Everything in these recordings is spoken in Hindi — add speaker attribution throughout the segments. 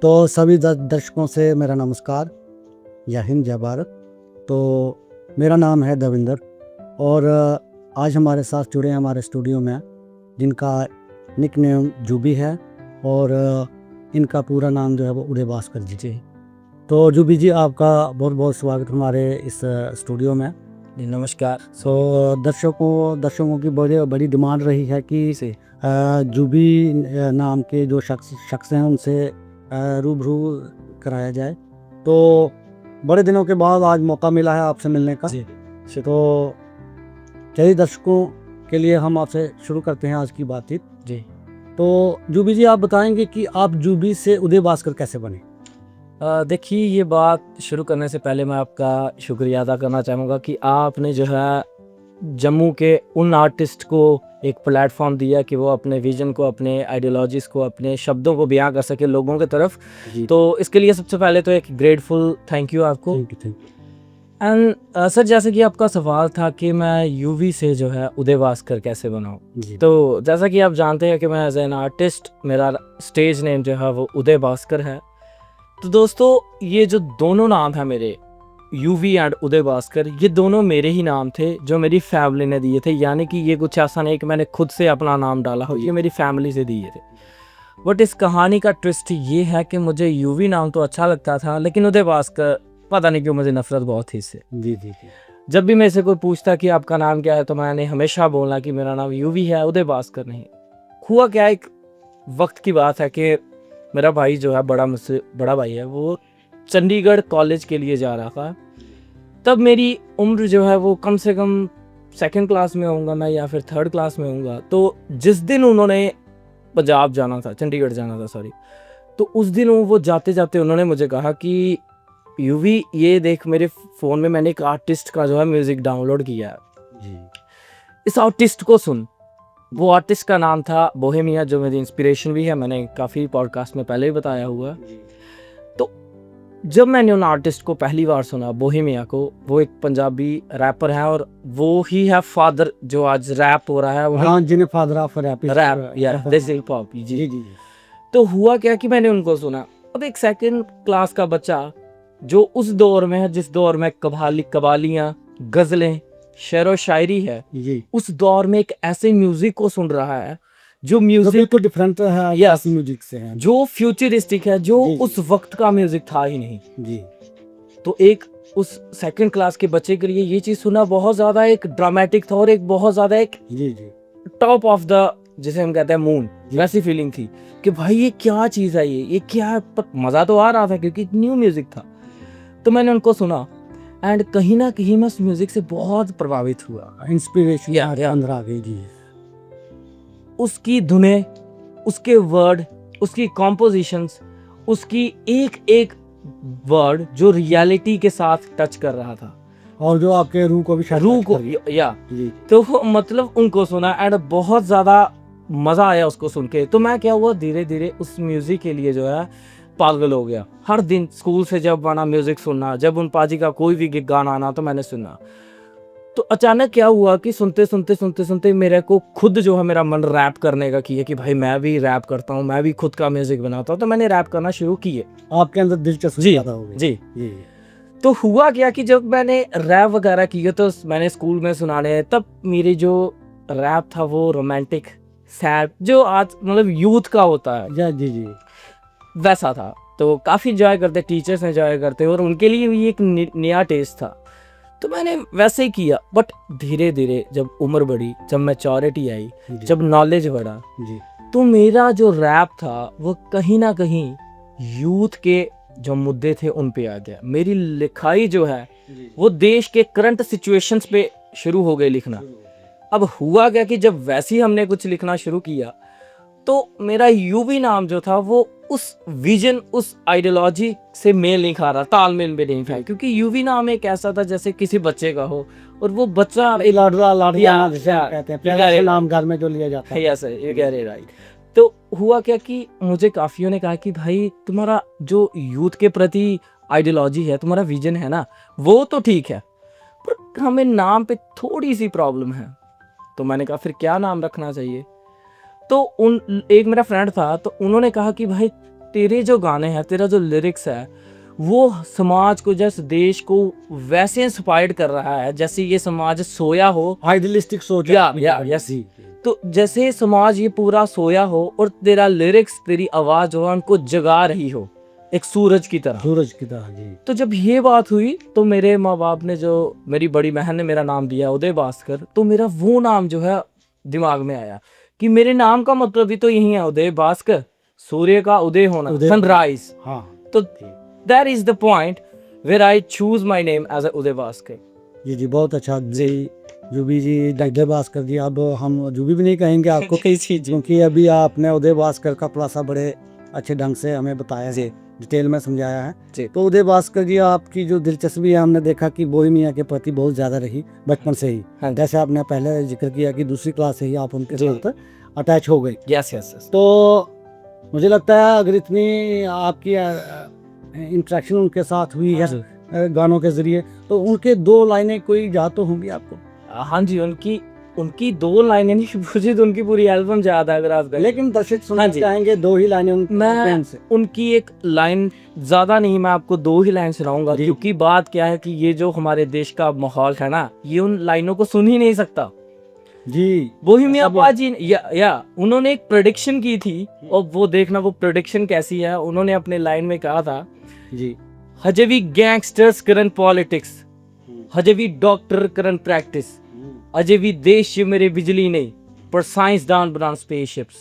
Speaker 1: तो सभी दर्शकों से मेरा नमस्कार, जय हिंद, जय भारत। तो मेरा नाम है देविंदर और आज हमारे साथ जुड़े हैं हमारे स्टूडियो में जिनका निक नेम जूबी है और इनका पूरा नाम जो है वो उदय भास्कर जी। तो जूबी जी, आपका बहुत बहुत स्वागत हमारे इस स्टूडियो में।
Speaker 2: जी नमस्कार।
Speaker 1: दर्शकों की बड़ी डिमांड रही है कि जूबी नाम के जो शख्स हैं उनसे रूबरू कराया जाए। तो बड़े दिनों के बाद आज मौका मिला है आपसे मिलने का।
Speaker 2: जी
Speaker 1: तो चलिए दर्शकों के लिए हम आपसे शुरू करते हैं आज की बातचीत।
Speaker 2: जी।
Speaker 1: तो जूबी जी, आप बताएंगे कि आप जूबी से उदय भास्कर कैसे बने?
Speaker 2: देखिए, ये बात शुरू करने से पहले मैं आपका शुक्रिया अदा करना चाहूँगा कि आपने जो है जम्मू के उन आर्टिस्ट को एक प्लेटफॉर्म दिया कि वो अपने विजन को, अपने आइडियोलॉजीज़ को, अपने शब्दों को बयां कर सके लोगों की तरफ। तो इसके लिए सबसे पहले तो एक ग्रेटफुल थैंक यू आपको।
Speaker 1: Thank you.
Speaker 2: एंड सर, जैसे कि आपका सवाल था कि मैं यूवी से जो है उदय भास्कर कैसे बनाऊँ, तो जैसा कि आप जानते हैं कि मैं एज एन आर्टिस्ट, मेरा स्टेज नेम जो है वो उदय भास्कर है। तो दोस्तों, ये जो दोनों नाम है मेरे, यूवी एंड उदय भास्कर, ये दोनों मेरे ही नाम थे जो मेरी फैमिली ने दिए थे। यानी कि ये कुछ ऐसा नहीं कि मैंने खुद से अपना नाम डाला हो, ये मेरी फैमिली से दिए थे। बट इस कहानी का ट्विस्ट ये है कि मुझे यूवी नाम तो अच्छा लगता था, लेकिन उदय भास्कर पता नहीं क्यों मुझे नफरत बहुत थी इससे।
Speaker 1: जी।
Speaker 2: जब भी मेरे से कोई पूछता कि आपका नाम क्या है, तो मैंने हमेशा बोलना कि मेरा नाम यूवी है, उदय भास्कर नहीं। हुआ क्या, एक वक्त की बात है कि मेरा भाई जो है, मुझसे बड़ा भाई है, वो चंडीगढ़ कॉलेज के लिए जा रहा था। तब मेरी उम्र जो है वो कम से कम 2nd क्लास में होऊंगा मैं, या फिर 3rd क्लास में होऊंगा। तो जिस दिन उन्होंने पंजाब जाना था, चंडीगढ़ जाना था सॉरी, तो उस दिन वो जाते जाते उन्होंने मुझे कहा कि यूवी, ये देख, मेरे फ़ोन में मैंने एक आर्टिस्ट का जो है म्यूज़िक डाउनलोड किया है
Speaker 1: जी।
Speaker 2: इस आर्टिस्ट को सुन। वो आर्टिस्ट का नाम था बोहेमिया, जो मेरी इंस्पिरेशन भी है, मैंने काफ़ी पॉडकास्ट में पहले भी बताया हुआ। तो जब मैंने उन आर्टिस्ट को पहली बार सुना, बोहेमिया को, वो एक पंजाबी रैपर है और वो ही है फादर जो आज रैप हो रहा है।
Speaker 1: हाँ, जिन्हें फादर ऑफ रैप
Speaker 2: या देसी हिप हॉप।
Speaker 1: जी।
Speaker 2: तो हुआ क्या कि मैंने उनको सुना। अब एक 2nd क्लास का बच्चा जो उस दौर में है, जिस दौर में कवालियाँ, गज़लें, शेरो शायरी है,
Speaker 1: जी,
Speaker 2: उस दौर में एक ऐसे म्यूजिक को सुन रहा है जो म्यूजिक
Speaker 1: बिल्कुल डिफरेंट है
Speaker 2: यस
Speaker 1: म्यूजिक से है,
Speaker 2: जो फ्यूचरिस्टिक है, जो
Speaker 1: जी।
Speaker 2: उस वक्त का म्यूजिक था ही नहीं।
Speaker 1: जी
Speaker 2: तो एक उस 2nd क्लास के बच्चे के लिए ये चीज सुनना बहुत ज्यादा एक ड्रामेटिक था और एक बहुत ज्यादा एक
Speaker 1: जी
Speaker 2: टॉप ऑफ द, जिसे हम कहते हैं मून, वैसी फीलिंग थी कि भाई ये क्या चीज है, ये क्या है। पर मजा तो आ रहा था क्योंकि न्यू म्यूजिक था। तो मैंने उनको सुना एंड कहीं ना कहीं मैं उस म्यूजिक से बहुत प्रभावित हुआ।
Speaker 1: इंस्पिरेशन अंदर आ गई। जी,
Speaker 2: उसकी धुनें, उसके वर्ड, उसकी कॉम्पोजिशंस, उसकी एक एक वर्ड जो रियलिटी के साथ टच कर रहा था
Speaker 1: और जो आपके रूह को भी
Speaker 2: रूह को या
Speaker 1: जी।
Speaker 2: तो मतलब उनको सुना एंड बहुत ज्यादा मजा आया उसको सुन के। तो मैं क्या हुआ, धीरे धीरे उस म्यूजिक के लिए जो है पागल हो गया। हर दिन स्कूल से जब आना म्यूजिक सुनना, जब उन पाजी का कोई भी गाना आना तो मैंने सुना। तो अचानक क्या हुआ कि सुनते सुनते मेरे को खुद जो है मेरा मन रैप करने का किया कि भाई मैं भी रैप करता हूँ, मैं भी खुद का म्यूजिक बनाता हूँ। तो मैंने रैप करना शुरू किए।
Speaker 1: आपके अंदर दिलचस्पी ज्यादा हो गई।
Speaker 2: जी। तो हुआ क्या कि जब मैंने रैप वगैरह किए तो मैंने स्कूल में सुनाने, तब मेरी जो रैप था वो रोमांटिक, सैड, जो आज मतलब यूथ का होता है,
Speaker 1: जी
Speaker 2: वैसा था। तो काफ़ी इंजॉय करते, टीचर्स इंजॉय करते और उनके लिए भी एक नया टेस्ट था। तो मैंने वैसे ही किया। बट धीरे धीरे जब उम्र बढ़ी, जब मैच्योरिटी आई, जब नॉलेज बढ़ा, तो मेरा जो रैप था वो कहीं ना कहीं यूथ के जो मुद्दे थे उन पे आ गया। मेरी लिखाई जो है वो देश के करंट सिचुएशंस पे शुरू हो गई लिखना। अब हुआ क्या कि जब वैसे ही हमने कुछ लिखना शुरू किया तो मेरा यूवी नाम जो था वो उस विजन, उस आइडियोलॉजी से मेल नहीं खा रहा, तालमेल में नहीं था। क्योंकि यूवी नाम एक ऐसा था जैसे किसी बच्चे का हो और वो बच्चा
Speaker 1: लाडला जिसे कहते हैं, प्यारा सा नाम घर में जो लिया जाता है।
Speaker 2: यस, यू कह रहे राइट। तो हुआ क्या कि मुझे काफियों ने कहा कि भाई तुम्हारा जो यूथ के प्रति आइडियोलॉजी है, तुम्हारा विजन है ना, वो तो ठीक है, पर हमें नाम पे थोड़ी सी प्रॉब्लम है। तो मैंने कहा फिर क्या नाम रखना चाहिए। तो एक मेरा फ्रेंड था, तो उन्होंने कहा कि भाई तेरे जो गाने हैं, तेरा जो लिरिक्स है, वो समाज को, जैसे देश को वैसे इंस्पायर्ड कर रहा है जैसे ये समाज सोया हो।
Speaker 1: आइडियलिस्टिक सोच है
Speaker 2: या
Speaker 1: आपकी।
Speaker 2: यस।
Speaker 1: जी
Speaker 2: तो जैसे समाज ये पूरा सोया हो और तेरा लिरिक्स, तेरी आवाज जो है उनको जगा रही हो एक सूरज की तरह।
Speaker 1: सूरज की तरह जी।
Speaker 2: तो जब ये बात हुई तो मेरे माँ बाप ने, जो मेरी बड़ी बहन ने मेरा नाम दिया उदय भास्कर, तो मेरा वो नाम जो है दिमाग में आया कि मेरे नाम का मतलब भी तो यही है, उदय भास्कर, सूर्य का उदय होना, सनराइज।
Speaker 1: हाँ
Speaker 2: तो that is the point where I choose my name as Uday Bhaskar.
Speaker 1: जी जी, बहुत अच्छा जी। जुबी जी, उदय भास्कर जी, अब हम जुबी भी नहीं कहेंगे आपको क्योंकि अभी आपने उदय भास्कर का खुलासा बड़े अच्छे ढंग से हमें बताया है, डिटेल में समझाया है
Speaker 2: जी।
Speaker 1: तो उदय भास्कर जी, आपकी जो दिलचस्पी है हमने देखा कि बोहेमिया के प्रति बहुत ज़्यादा रही बचपन से ही।
Speaker 2: हाँ जी।
Speaker 1: जैसे आपने पहले जिक्र किया कि दूसरी क्लास से ही आप उनके साथ अटैच हो गए।
Speaker 2: Yes yes yes.
Speaker 1: तो मुझे लगता है अगर इतनी आपकी इंटरेक्शन उनके साथ हुई है गानों के जरिए, तो उनके दो लाइनें कोई याद तो होंगी आपको?
Speaker 2: हाँ जी, उनकी दो लाइनें नहीं, मुझे तो उनकी पूरी एल्बम याद है अगर आप कहें।
Speaker 1: लेकिन दर्शक सुनना
Speaker 2: हाँ जी।
Speaker 1: चाहेंगे दो ही लाइनें
Speaker 2: मैं
Speaker 1: से।
Speaker 2: उनकी एक लाइन, ज्यादा नहीं, मैं आपको दो ही लाइन सुनाऊंगा,
Speaker 1: जी।
Speaker 2: क्योंकि बात क्या है कि ये जो हमारे देश का माहौल है ना, ये उन लाइनों को सुन ही नहीं सकता।
Speaker 1: जी,
Speaker 2: बोहेमिया पाजी या उन्होंने एक प्रेडिक्शन की थी, और वो देखना वो प्रेडिक्शन कैसी है। उन्होंने अपने लाइन में कहा था,
Speaker 1: जी,
Speaker 2: हजे भी गैंगस्टर्स करन पॉलिटिक्स, हजे भी डॉक्टर करन प्रैक्टिस, अजे भी देश च मेरे बिजली नहीं, पर साइंसदान बनान स्पेसशिप्स।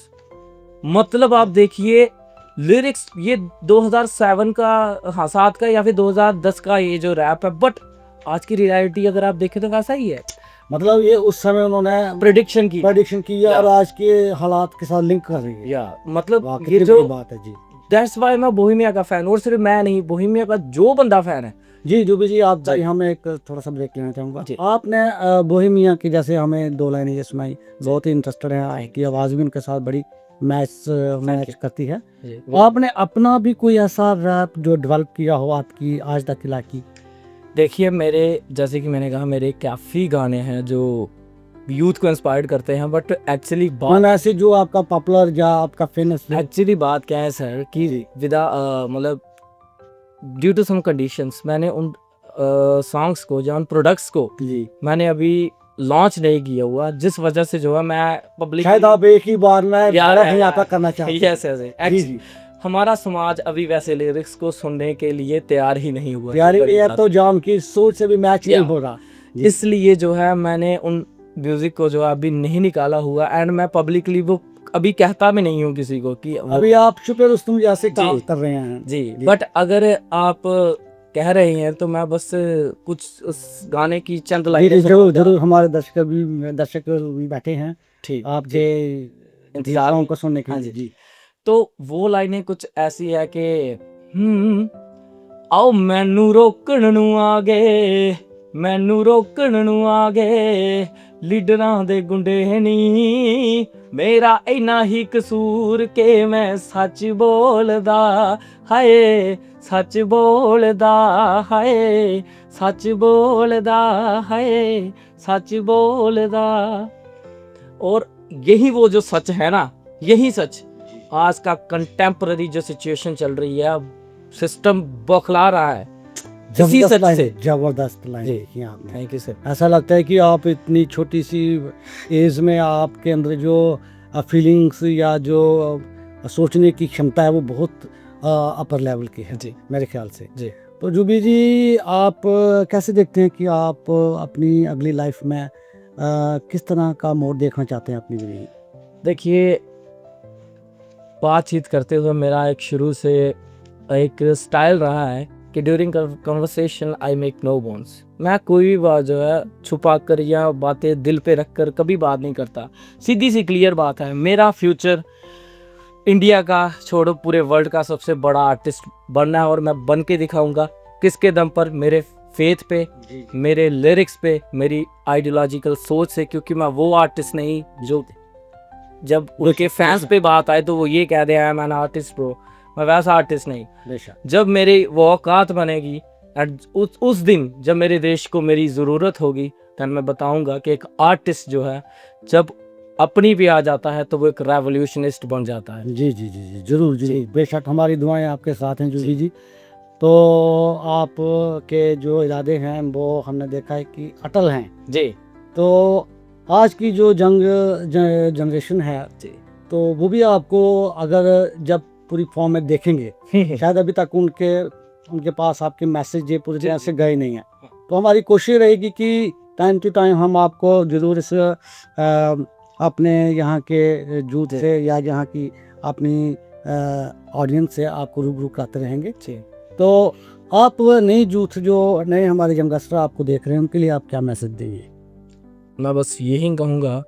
Speaker 2: मतलब आप देखिए लिरिक्स, ये 2007 का, हाँ 7 का या फिर 2010 का ये जो रैप है, बट आज की रियलिटी अगर आप देखें तो वैसा ही है।
Speaker 1: मतलब ये उस समय उन्होंने
Speaker 2: प्रेडिक्शन की
Speaker 1: की और आज के हालात के साथ लिंक कर रही है।
Speaker 2: या मतलब
Speaker 1: वाह,
Speaker 2: ये
Speaker 1: कितनी
Speaker 2: जो
Speaker 1: बड़ी बात है जी।
Speaker 2: दैट्स व्हाई मैं बोहेमिया का फैन, और सिर्फ मैं नहीं, बोहेमिया का जो बंदा फैन है।
Speaker 1: जी जुबी जी, आप हमें एक थोड़ा सा ब्रेक लेना चाहूँगा। आपने बोहेमिया की जैसे हमें दो लाइनें ये सुनाई, बहुत ही इंटरेस्टेड है कि आवाज़ भी उनके साथ बड़ी मैच करती है। आपने अपना भी कोई ऐसा रैप जो डेवलप किया हो आपकी आज तक की लाइफ की?
Speaker 2: देखिए मेरे, जैसे कि मैंने कहा, मेरे काफ़ी गाने हैं जो यूथ को इंस्पायर्ड करते हैं, बट एक्चुअली बात
Speaker 1: ऐसे जो आपका पॉपुलर या आपका फेमस,
Speaker 2: एक्चुअली बात क्या है सर कि विदा मतलब ड्यू टू सम कंडीशंस मैंने उन सॉन्ग्स को या उन प्रोडक्ट्स को
Speaker 1: जी,
Speaker 2: मैंने अभी लॉन्च नहीं किया हुआ, जिस वजह से जो है मैं पब्लिक,
Speaker 1: शायद आप एक ही बार में यहाँ पे करना चाहते हैं।
Speaker 2: यस यस, हमारा समाज अभी वैसे लिरिक्स को सुनने के लिए तैयार ही नहीं हुआ,
Speaker 1: ये तो जाम की सोच से भी मैच नहीं हो रहा,
Speaker 2: इसलिए जो है मैंने उन म्यूजिक को जो है अभी नहीं निकाला हुआ, एंड मैं पब्लिकली वो अभी कहता भी नहीं हूँ किसी को कि
Speaker 1: अभी आप छुपे रुस्तम जैसे काम कर रहे हैं।
Speaker 2: जी। बट अगर आप कह रहे हैं तो मैं बस कुछ उस गाने की चंद लाइनें
Speaker 1: जरूर हमारे दर्शक भी बैठे हैं,
Speaker 2: ठीक,
Speaker 1: आपके इंतजारों को सुनने के लिए। जी,
Speaker 2: तो वो लाइनें कुछ ऐसी है कि आओ मैनू रोकण नू आ गए, मैनू रोकण नू आ गए, लीडरां दे गुंडे नी, मेरा इन्ना ही कसूर के मैं सच बोलदा, हाय सच बोलदा, हाय सच बोलदा, हाय सच बोलदा। और यही वो जो सच है ना, यही सच आज का कंटेम्पररी जो सिचुएशन चल रही है, सिस्टम बौखला रहा है, इसी सच से।
Speaker 1: जबरदस्त लाइन लिखी आपने।
Speaker 2: Thank you sir.
Speaker 1: ऐसा लगता है कि आप इतनी छोटी सी एज में आपके अंदर जो फीलिंग्स या जो सोचने की क्षमता है वो बहुत अपर लेवल की है
Speaker 2: जी,
Speaker 1: मेरे ख्याल से
Speaker 2: जी।
Speaker 1: तो जुबी जी, आप कैसे देखते हैं कि आप अपनी अगली लाइफ में किस तरह का मोड़ देखना चाहते हैं अपनी जिंदगी?
Speaker 2: देखिए, बातचीत करते हुए मेरा एक शुरू से एक स्टाइल रहा है कि during conversation I make no bones. मैं कोई भी बात जो है छुपा कर या बातें दिल पे रख कर कभी बात नहीं करता। सीधी सी क्लियर बात है, मेरा फ्यूचर इंडिया का छोड़ो पूरे वर्ल्ड का सबसे बड़ा आर्टिस्ट बनना है, और मैं बन के दिखाऊंगा। किसके दम पर? मेरे फेथ पे, मेरे लिरिक्स पे, मेरी आइडियोलॉजिकल सोच से। क्योंकि मैं वो आर्टिस्ट नहीं जो जब उनके फैंस पे बात आए तो वो ये कह दे I am an artist bro, मैं वैसा आर्टिस्ट नहीं। जब मेरी वो औकात बनेगी एंड उस दिन जब मेरे देश को मेरी ज़रूरत होगी, तब मैं बताऊंगा कि एक आर्टिस्ट जो है जब अपनी भी आ जाता है तो वो एक रेवोल्यूशनिस्ट बन जाता है।
Speaker 1: जी जी जी जी जरूर जरूर, बेशक हमारी दुआएं आपके साथ हैं जूबी जी। तो आप के जो इरादे हैं वो हमने देखा है कि अटल हैं।
Speaker 2: जी
Speaker 1: तो आज की जो जनरेशन है,
Speaker 2: जी
Speaker 1: तो वो भी आपको अगर जब पूरी फॉर्म में देखेंगे, शायद अभी तक उनके पास आपके मैसेज ये पूरी तरह से गए नहीं हैं। तो हमारी कोशिश रहेगी कि टाइम टू टाइम हम आपको ज़रूर इस अपने यहाँ के जूथ से या यहाँ की अपनी ऑडियंस से आपको रूबरू कराते रहेंगे।
Speaker 2: जी।
Speaker 1: तो आप नई जूथ जो नए हमारे यंगस्टर आपको देख रहे हैं, उनके लिए आप क्या मैसेज देंगे?
Speaker 2: मैं बस यही कहूँगा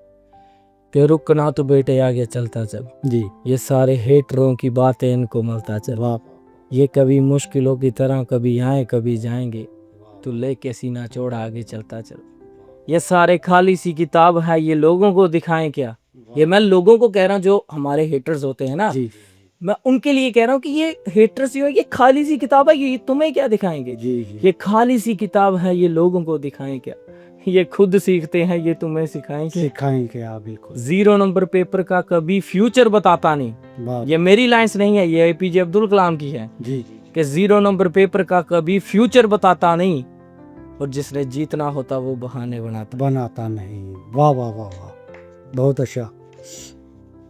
Speaker 2: कि रुकना तो बेटे आगे चलता चल,
Speaker 1: जी
Speaker 2: ये सारे हेटरों की बातें इनको मलता चल,
Speaker 1: वाह,
Speaker 2: ये कभी मुश्किलों की तरह कभी आए कभी जाएंगे, तू लेके सीना चौड़ा आगे चलता चल। ये सारे खाली सी किताब है, ये लोगों को दिखाएं क्या? ये मैं लोगों को कह रहा हूँ जो हमारे हेटर्स होते हैं ना,
Speaker 1: जी
Speaker 2: मैं उनके लिए कह रहा हूँ कि ये हेटर्स जो है ये खाली सी किताब है, ये तुम्हें क्या दिखाएंगे?
Speaker 1: जी जी
Speaker 2: ये खाली सी किताब है, ये लोगों को दिखाएं क्या? ये खुद सीखते हैं, ये तुम्हें सिखाएंगे?
Speaker 1: सिखाएंगे आप, बिल्कुल।
Speaker 2: 0 नंबर पेपर का कभी फ्यूचर बताता नहीं।
Speaker 1: वाह,
Speaker 2: ये मेरी लाइंस नहीं है, ये एपीजे अब्दुल कलाम की है
Speaker 1: जी
Speaker 2: कि 0 नंबर पेपर का कभी फ्यूचर बताता नहीं, और जिसने जीतना होता वो बहाने बनाता।
Speaker 1: बनाता नहीं। वाह वाह वाह वाह, बहुत अच्छा।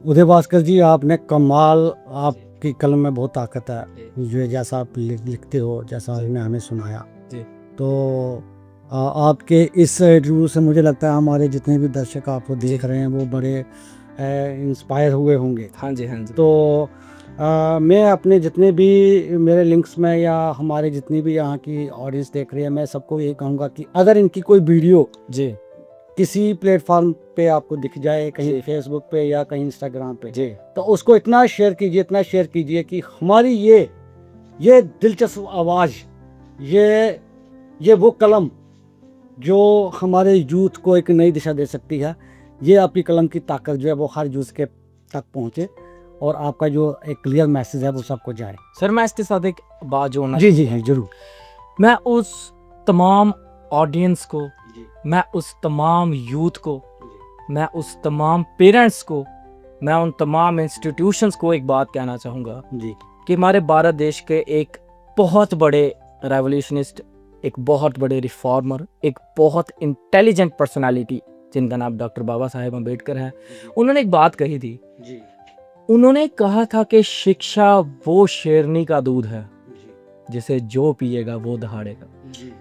Speaker 1: उदय भास्कर जी, आपने कमाल, आपकी कलम में बहुत ताकत है, जो जैसा आप लिखते हो, जैसा आपने हमें सुनाया।
Speaker 2: जी।
Speaker 1: तो आपके इस इंटरव्यू से मुझे लगता है हमारे जितने भी दर्शक आपको देख रहे हैं वो बड़े इंस्पायर हुए होंगे।
Speaker 2: हाँ जी, हाँ जी।
Speaker 1: तो मैं अपने जितने भी मेरे लिंक्स में या हमारे जितनी भी यहाँ की ऑडियंस देख रही है, मैं सबको यही कहूँगा कि अगर इनकी कोई वीडियो
Speaker 2: जी
Speaker 1: किसी प्लेटफॉर्म पे आपको दिख जाए, कहीं
Speaker 2: जी।
Speaker 1: फेसबुक पे या कहीं इंस्टाग्राम पे,
Speaker 2: जी
Speaker 1: तो उसको इतना शेयर कीजिए कि हमारी ये दिलचस्प आवाज़, ये वो कलम जो हमारे यूथ को एक नई दिशा दे सकती है, ये आपकी कलम की ताकत जो है वो हर यूथ के तक पहुँचे और आपका जो एक क्लियर मैसेज है वो सबको जाए।
Speaker 2: सर, मैं इसके साथ एक बात जोड़ना,
Speaker 1: जी जी है, जरूर।
Speaker 2: मैं उस तमाम ऑडियंस को, मैं उस तमाम यूथ को, मैं उस तमाम पेरेंट्स को, मैं उन तमाम इंस्टीट्यूशंस को एक बात कहना चाहूँगा
Speaker 1: जी
Speaker 2: कि हमारे भारत देश के एक बहुत बड़े रेवोल्यूशनिस्ट, एक बहुत बड़े रिफॉर्मर, एक बहुत इंटेलिजेंट पर्सनालिटी जिनका नाम डॉक्टर बाबा साहेब अम्बेडकर है, उन्होंने एक बात कही थी।
Speaker 1: जी
Speaker 2: उन्होंने कहा था कि शिक्षा वो शेरनी का दूध है जिसे जो पिएगा वो दहाड़ेगा।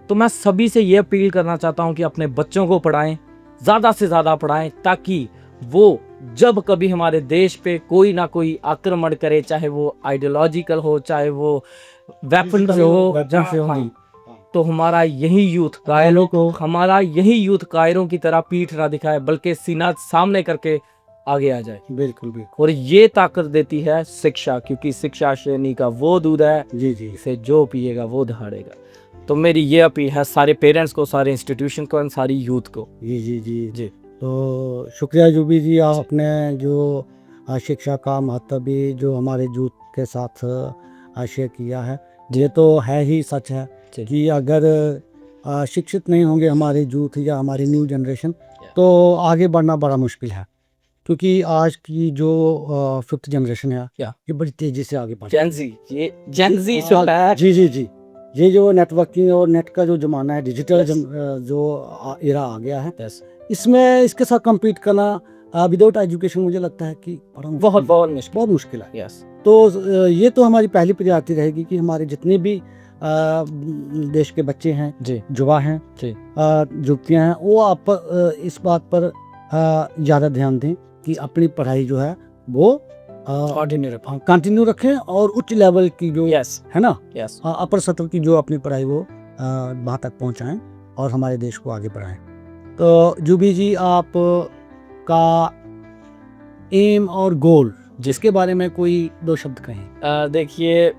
Speaker 2: तो मैं सभी से ये अपील करना चाहता हूँ कि अपने बच्चों को पढ़ाएं, ज़्यादा से ज़्यादा पढ़ाएं, ताकि वो जब कभी हमारे देश पे कोई ना कोई आक्रमण करे, चाहे वो आइडियोलॉजिकल हो, चाहे वो वेपन से हो, जैसे हो, तो हमारा यही यूथ कायरों की तरह पीठ ना दिखाए, बल्कि सीना सामने करके आगे आ जाए।
Speaker 1: बिल्कुल बिल्कुल।
Speaker 2: और ये ताकत देती है शिक्षा, क्योंकि शिक्षा श्रेणी का वो दूध है
Speaker 1: जी जी
Speaker 2: इसे जो पिएगा वो दहाड़ेगा। तो मेरी ये अपील है सारे पेरेंट्स को, सारे इंस्टीट्यूशन को, सारी यूथ को।
Speaker 1: जी जी जी
Speaker 2: जी।
Speaker 1: तो शुक्रिया जूबी जी, आपने जो शिक्षा का महत्व भी जो हमारे यूथ के साथ शेयर किया है। ये तो है ही सच है कि अगर शिक्षित नहीं होंगे हमारे यूथ या हमारी न्यू जनरेशन, तो आगे बढ़ना बड़ा मुश्किल है, क्योंकि आज की जो 5th जनरेशन है ये बड़ी तेजी से आगे बढ़ रही है।
Speaker 2: जेनजी चल रहा है।
Speaker 1: जी जी जी, ये जो नेटवर्किंग और नेट का जो जमाना है, डिजिटल जो एरा आ गया है, इसमें इसके साथ compete करना विदाउट एजुकेशन मुझे लगता है कि बहुत मुश्किल है। तो ये तो हमारी पहली प्रायोरिटी रहेगी कि हमारे जितने भी देश के बच्चे हैं, युवा हैं, युवतियाँ हैं, वो आप इस बात पर ज़्यादा ध्यान दें कि अपनी पढ़ाई जो है वो कंटिन्यू रखें और उच्च लेवल की जो है ना, अपर सत्र की जो अपनी पढ़ाई वो वहाँ तक पहुँचाएं और हमारे देश को आगे बढ़ाएं। तो जूबी जी, आप का एम और गोल जिसके बारे में कोई 2 शब्द कहें।
Speaker 2: देखिए,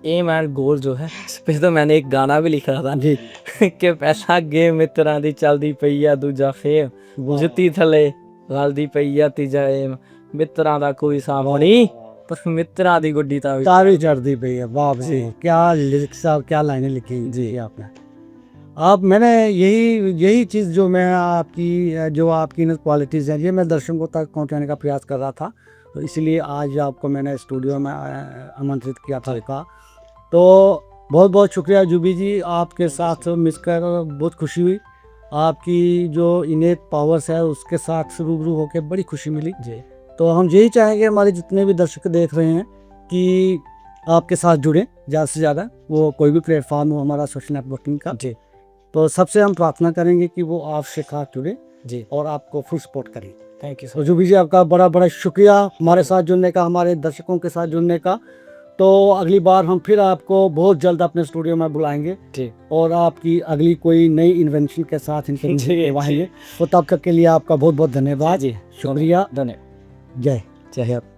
Speaker 2: एम एंड गोल जो है, इस पे तो मैंने एक गाना भी लिखा था
Speaker 1: जी
Speaker 2: कि पैसा गे मित्रां दी चलदी पई आ दूजा खेम, जुत्ती थले गलदी पई आ तीजा एम, मित्रां दा कोई साफ नहीं पर मित्रां दी गुड्डी तावी
Speaker 1: चढ़ती पई है। वाह जी, क्या लिरिक्स, क्या लाइनें लिखी जी आपने। आप मैंने यही चीज़ जो मैं आपकी जो आपकी क्वालिटीज़ हैं ये मैं दर्शकों तक पहुंचाने का प्रयास कर रहा था, तो इसलिए आज आपको मैंने स्टूडियो में आमंत्रित किया था का। तो बहुत बहुत शुक्रिया जुबी जी, आपके साथ मिलकर बहुत खुशी हुई। आपकी जो इनेट पावर्स है उसके साथ रूबरू होकर बड़ी खुशी मिली
Speaker 2: जी
Speaker 1: तो हम यही चाहेंगे हमारे जितने भी दर्शक देख रहे हैं कि आपके साथ जुड़ें ज़्यादा से ज़्यादा, वो कोई भी प्लेटफॉर्म हो हमारा सोशल नेटवर्किंग का।
Speaker 2: जी
Speaker 1: तो सबसे हम प्रार्थना करेंगे कि वो आपसे साथ जुड़े
Speaker 2: जी
Speaker 1: और आपको फुल सपोर्ट करें।
Speaker 2: थैंक यू
Speaker 1: तो जुबी जी आपका बड़ा बड़ा शुक्रिया हमारे साथ जुड़ने का, हमारे दर्शकों के साथ जुड़ने का। तो अगली बार हम फिर आपको बहुत जल्द अपने स्टूडियो में बुलाएंगे
Speaker 2: जी
Speaker 1: और आपकी अगली कोई नई इन्वेंशन के साथ
Speaker 2: जी,
Speaker 1: करवाएंगे। तो तब तक के लिए आपका बहुत बहुत धन्यवाद,
Speaker 2: जी
Speaker 1: शुक्रिया,
Speaker 2: धन्यवाद
Speaker 1: जय
Speaker 2: जय हिंद।